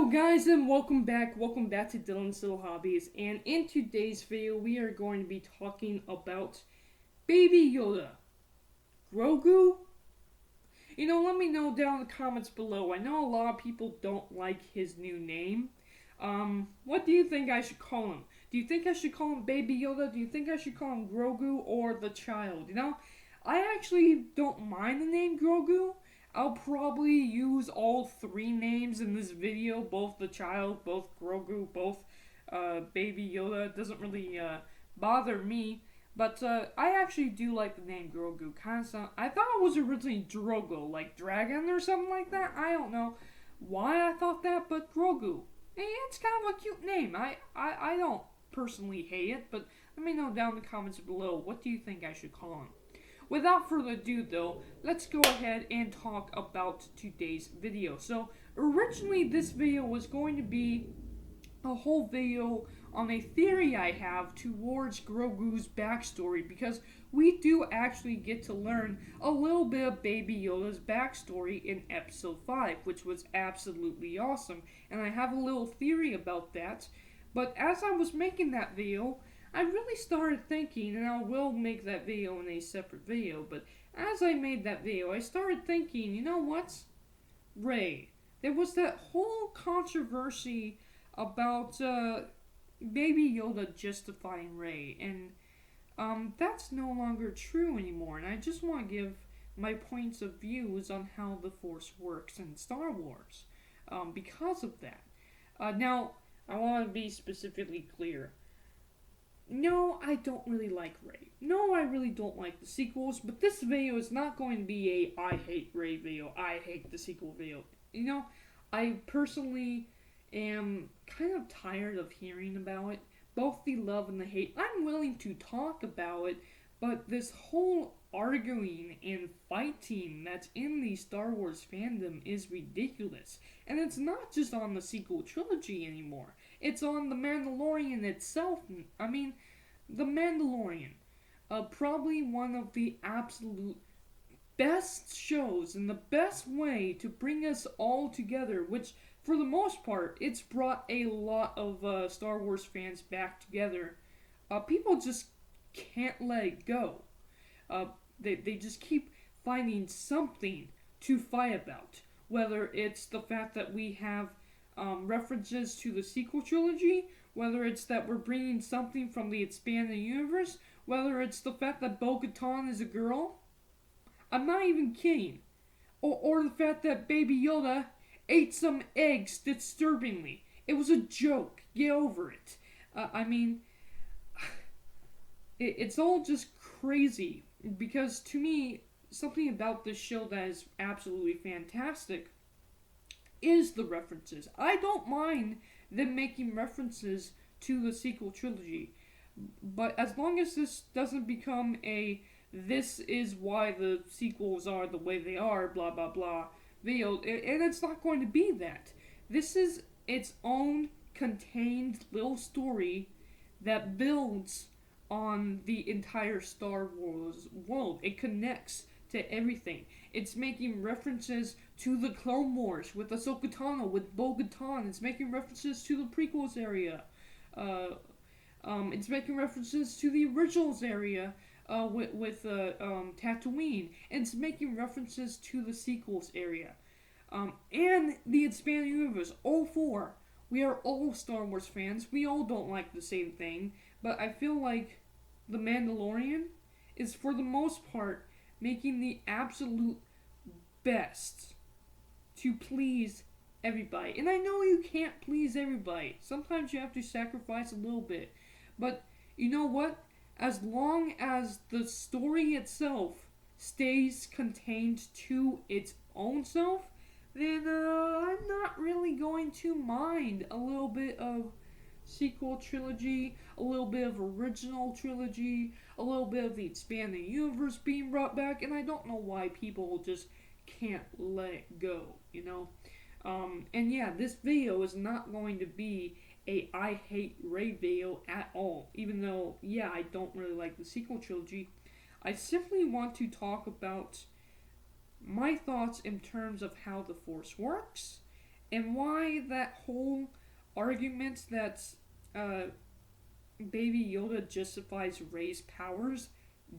Hello guys and welcome back to Dylan's Little Hobbies, and in today's video we are going to be talking about Baby Yoda. Groguu? Let me know down in the comments below. I know a lot of people don't like his new name. What do you think I should call him? Do you think I should call him Baby Yoda? Do you think I should call him Groguu or the child? I actually don't mind the name Groguu. I'll probably use all three names in this video, both the child, both Groguu, both Baby Yoda. It doesn't really bother me, but I actually do like the name Groguu. I thought it was originally Drogo, like dragon or something like that. I don't know why I thought that, but Groguu. It's kind of a cute name. I don't personally hate it, but let me know down in the comments below, what do you think I should call him? Without further ado though, let's go ahead and talk about today's video. So originally this video was going to be a whole video on a theory I have towards Grogu's backstory, because we do actually get to learn a little bit of Baby Yoda's backstory in episode 5, which was absolutely awesome, and I have a little theory about that. But as I was making that video, I really started thinking, and I will make that video in a separate video, but as I made that video, I started thinking, you know what? Rey. There was that whole controversy about Baby Yoda justifying Rey, and that's no longer true anymore, and I just want to give my points of views on how the Force works in Star Wars because of that. Now, I want to be specifically clear. No, I don't really like Rey. No, I really don't like the sequels, but this video is not going to be a I hate Rey video, I hate the sequel video. I personally am kind of tired of hearing about it, both the love and the hate. I'm willing to talk about it, but this whole arguing and fighting that's in the Star Wars fandom is ridiculous. And it's not just on the sequel trilogy anymore. It's on The Mandalorian itself. I mean, The Mandalorian. Probably one of the absolute best shows and the best way to bring us all together, which, for the most part, it's brought a lot of Star Wars fans back together. People just can't let it go. They just keep finding something to fight about. Whether it's the fact that we have references to the sequel trilogy, whether it's that we're bringing something from the expanded universe, whether it's the fact that Bo-Katan is a girl. I'm not even kidding. Or the fact that Baby Yoda ate some eggs disturbingly. It was a joke. Get over it. It's all just crazy, because to me, something about this show that is absolutely fantastic is the references. I don't mind them making references to the sequel trilogy, but as long as this doesn't become this is why the sequels are the way they are, blah blah blah video, and it's not going to be that. This is its own contained little story that builds on the entire Star Wars world. It connects to everything. It's making references to the Clone Wars with Ahsoka Tano, with Bo-Katan. It's making references to the prequels area. It's making references to the originals area with Tatooine. And it's making references to the sequels area. And the expanded universe. All four. We are all Star Wars fans. We all don't like the same thing. But I feel like The Mandalorian is, for the most part, making the absolute best to please everybody. And I know you can't please everybody. Sometimes you have to sacrifice a little bit. But you know what? As long as the story itself stays contained to its own self, then I'm not really going to mind a little bit of sequel trilogy, a little bit of original trilogy, a little bit of the expanded universe being brought back, and I don't know why people just can't let it go, and yeah, this video is not going to be a I hate Rey video at all, even though, yeah, I don't really like the sequel trilogy. I simply want to talk about my thoughts in terms of how the Force works, and why that whole argument that uh, Baby Yoda justifies Rey's powers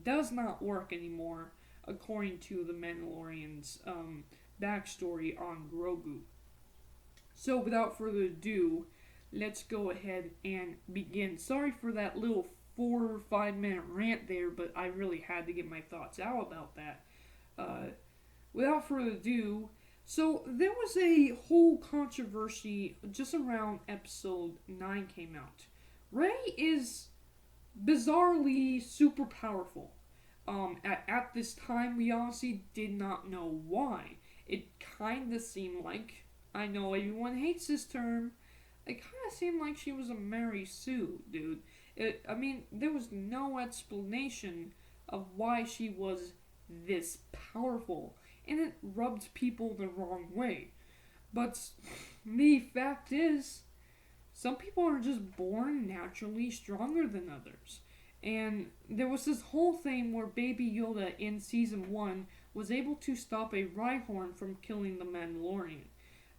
does not work anymore, according to the Mandalorian's backstory on Grogu. So, without further ado, let's go ahead and begin. Sorry for that little 4 or 5 minute rant there, but I really had to get my thoughts out about that. Uh, Without further ado, so there was a whole controversy just around episode 9 came out. Rey is bizarrely super powerful. At this time, we honestly did not know why. It kind of seemed like, I know everyone hates this term, it kind of seemed like she was a Mary Sue, dude. There was no explanation of why she was this powerful, and it rubbed people the wrong way. But the fact is, some people are just born naturally stronger than others. And there was this whole thing where Baby Yoda in season 1 was able to stop a Rhyhorn from killing the Mandalorian.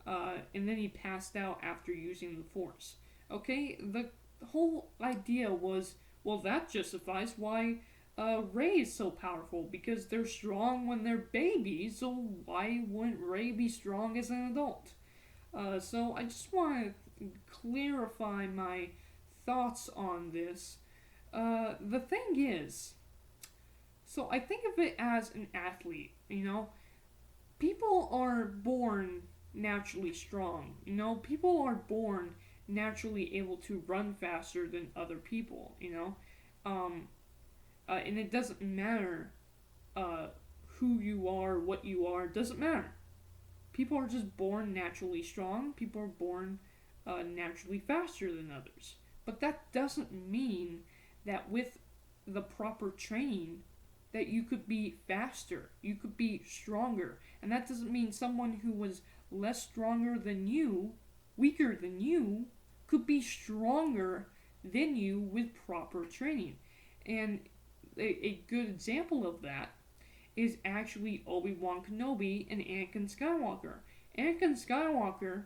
And then he passed out after using the Force. Okay, the whole idea was, well, that justifies why Rey is so powerful, because they're strong when they're babies, so why wouldn't Rey be strong as an adult? So I just want to clarify my thoughts on this. The thing is, so I think of it as an athlete, people are born naturally strong, people are born naturally able to run faster than other people, and it doesn't matter who you are, what you are, it doesn't matter. People are just born naturally strong. People are born naturally faster than others. But that doesn't mean that with the proper training that you could be faster, you could be stronger. And that doesn't mean someone who was less stronger than you, weaker than you, could be stronger than you with proper training. And a good example of that is actually Obi-Wan Kenobi and Anakin Skywalker. Anakin Skywalker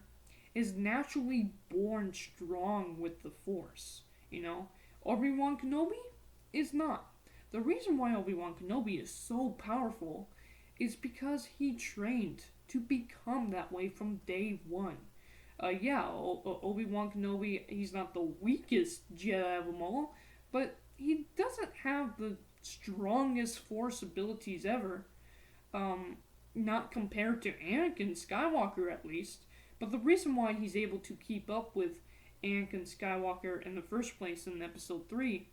is naturally born strong with the Force, Obi-Wan Kenobi is not. The reason why Obi-Wan Kenobi is so powerful is because he trained to become that way from day one. Obi-Wan Kenobi, he's not the weakest Jedi of them all, but he doesn't have the strongest Force abilities ever. Not compared to Anakin Skywalker, at least. But the reason why he's able to keep up with Anakin Skywalker in the first place in episode 3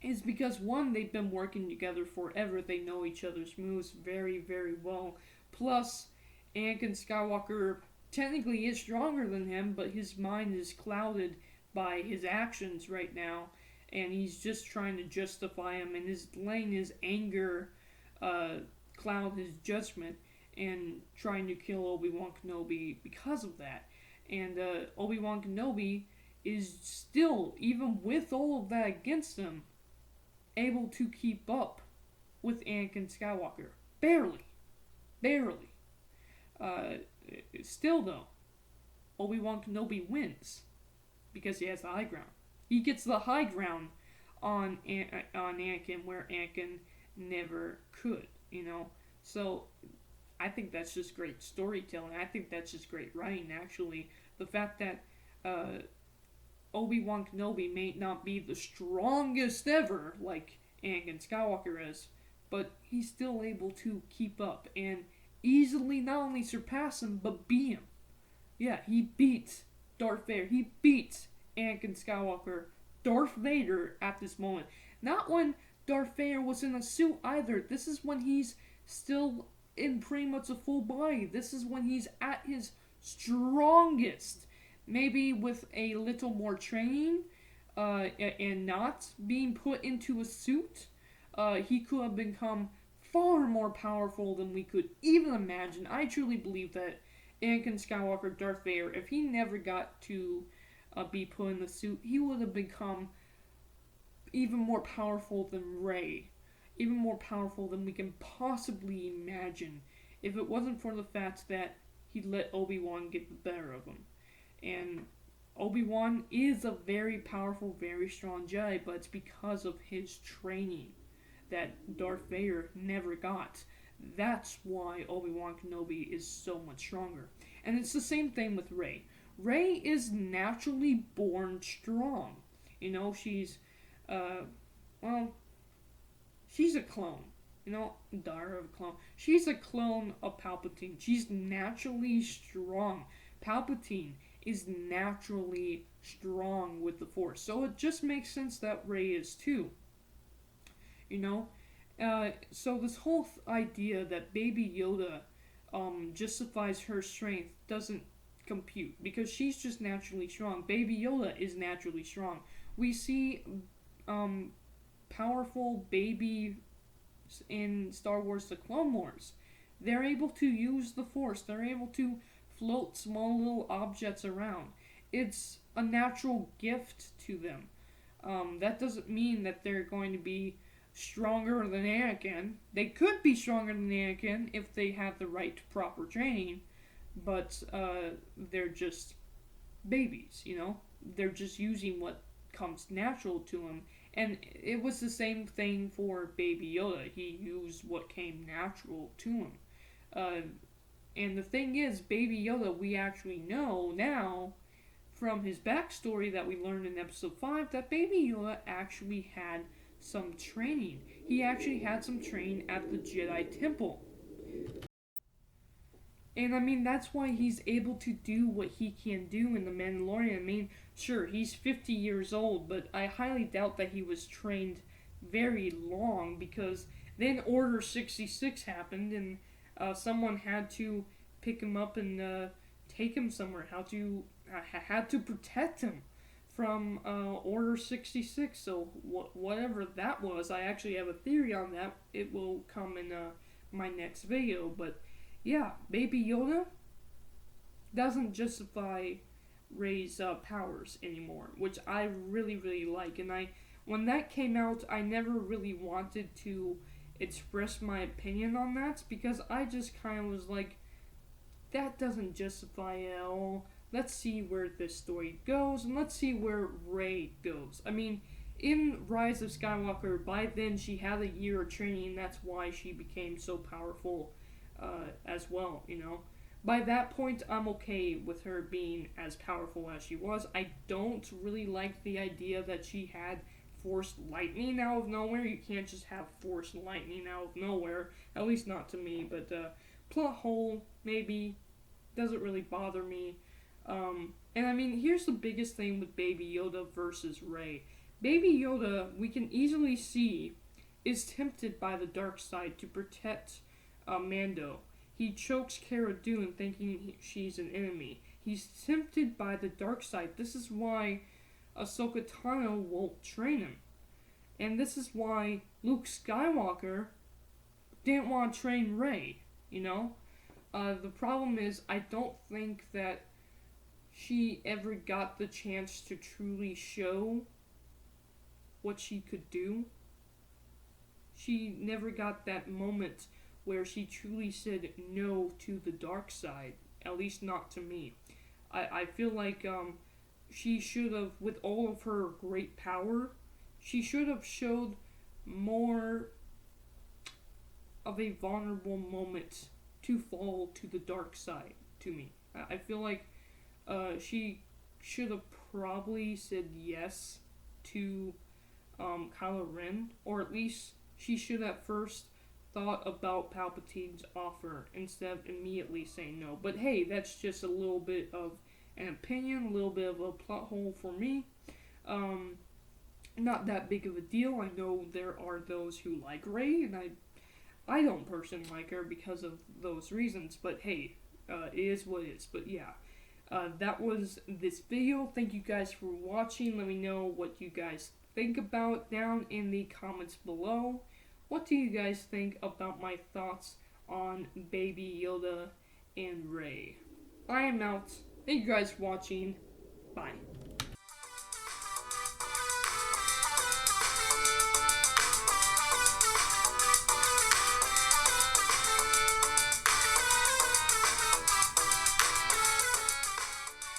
is because, one, they've been working together forever. They know each other's moves very, very well. Plus, Anakin Skywalker technically is stronger than him, but his mind is clouded by his actions right now, and he's just trying to justify him, and he's letting his anger cloud his judgment and trying to kill Obi-Wan Kenobi because of that. And Obi-Wan Kenobi is still, even with all of that against him, able to keep up with Anakin Skywalker. Barely. Still though, Obi-Wan Kenobi wins because he has the high ground. He gets the high ground on Anakin where Anakin never could, So I think that's just great storytelling. I think that's just great writing, actually. The fact that Obi-Wan Kenobi may not be the strongest ever, like Anakin Skywalker is, but he's still able to keep up and easily not only surpass him, but beat him. Yeah, he beats Darth Vader. He beats Anakin Skywalker, Darth Vader at this moment. Not when Darth Vader was in a suit either. This is when he's still in pretty much a full body. This is when he's at his strongest. Maybe with a little more training and not being put into a suit, he could have become far more powerful than we could even imagine. I truly believe that Anakin Skywalker, Darth Vader, if he never got to be put in the suit, he would have become even more powerful than Rey. Even more powerful than we can possibly imagine. If it wasn't for the fact that he let Obi-Wan get the better of him. And Obi-Wan is a very powerful, very strong Jedi, but it's because of his training that Darth Vader never got. That's why Obi-Wan Kenobi is so much stronger. And it's the same thing with Rey. Rey is naturally born strong. You know, well, she's a clone. You know, daughter of a clone. She's a clone of Palpatine. She's naturally strong. Palpatine is naturally strong with the Force. So it just makes sense that Rey is too. You know? So this whole idea that Baby Yoda justifies her strength doesn't compute because she's just naturally strong. Baby Yoda is naturally strong. We see powerful baby in Star Wars The Clone Wars. They're able to use the Force. They're able to float small little objects around. It's a natural gift to them. That doesn't mean that they're going to be stronger than Anakin. They could be stronger than Anakin if they have the right proper training, but they're just babies, you know? They're just using what comes natural to them. And it was the same thing for Baby Yoda. He used what came natural to him. And the thing is, Baby Yoda, we actually know now from his backstory that we learned in episode 5 that Baby Yoda actually had some training. He actually had some training at the Jedi Temple. And I mean, that's why he's able to do what he can do in The Mandalorian. I mean, sure, he's 50 years old, but I highly doubt that he was trained very long because then Order 66 happened and someone had to pick him up and take him somewhere. Had to protect him from Order 66. So whatever that was, I actually have a theory on that. It will come in my next video, but yeah, Baby Yoda doesn't justify Rey's powers anymore, which I really, really like. And when that came out, I never really wanted to express my opinion on that because I just kind of was like, that doesn't justify it at all. Let's see where this story goes, and let's see where Rey goes. I mean, in Rise of Skywalker, by then she had a year of training, and that's why she became so powerful as well, you know. By that point, I'm okay with her being as powerful as she was. I don't really like the idea that she had forced lightning out of nowhere. You can't just have forced lightning out of nowhere, at least not to me, but plot hole, maybe, doesn't really bother me. And I mean, here's the biggest thing with Baby Yoda versus Rey. Baby Yoda, we can easily see, is tempted by the dark side to protect Mando. He chokes Cara Dune thinking she's an enemy. He's tempted by the dark side. This is why Ahsoka Tano won't train him. And this is why Luke Skywalker didn't want to train Rey, you know? The problem is, I don't think that she ever got the chance to truly show what she could do. She never got that moment where she truly said no to the dark side, at least not to me. I feel like she should have, with all of her great power, she should have showed more of a vulnerable moment to fall to the dark side to me. I feel like she should have probably said yes to Kylo Ren, or at least she should have first thought about Palpatine's offer instead of immediately saying no. But hey, that's just a little bit of an opinion, a little bit of a plot hole for me. Not that big of a deal. I know there are those who like Rey, and I don't personally like her because of those reasons, but hey, it is what it is. But yeah, that was this video. Thank you guys for watching. Let me know what you guys think about down in the comments below. What do you guys think about my thoughts on Baby Yoda and Rey? I am out. Thank you guys for watching. Bye.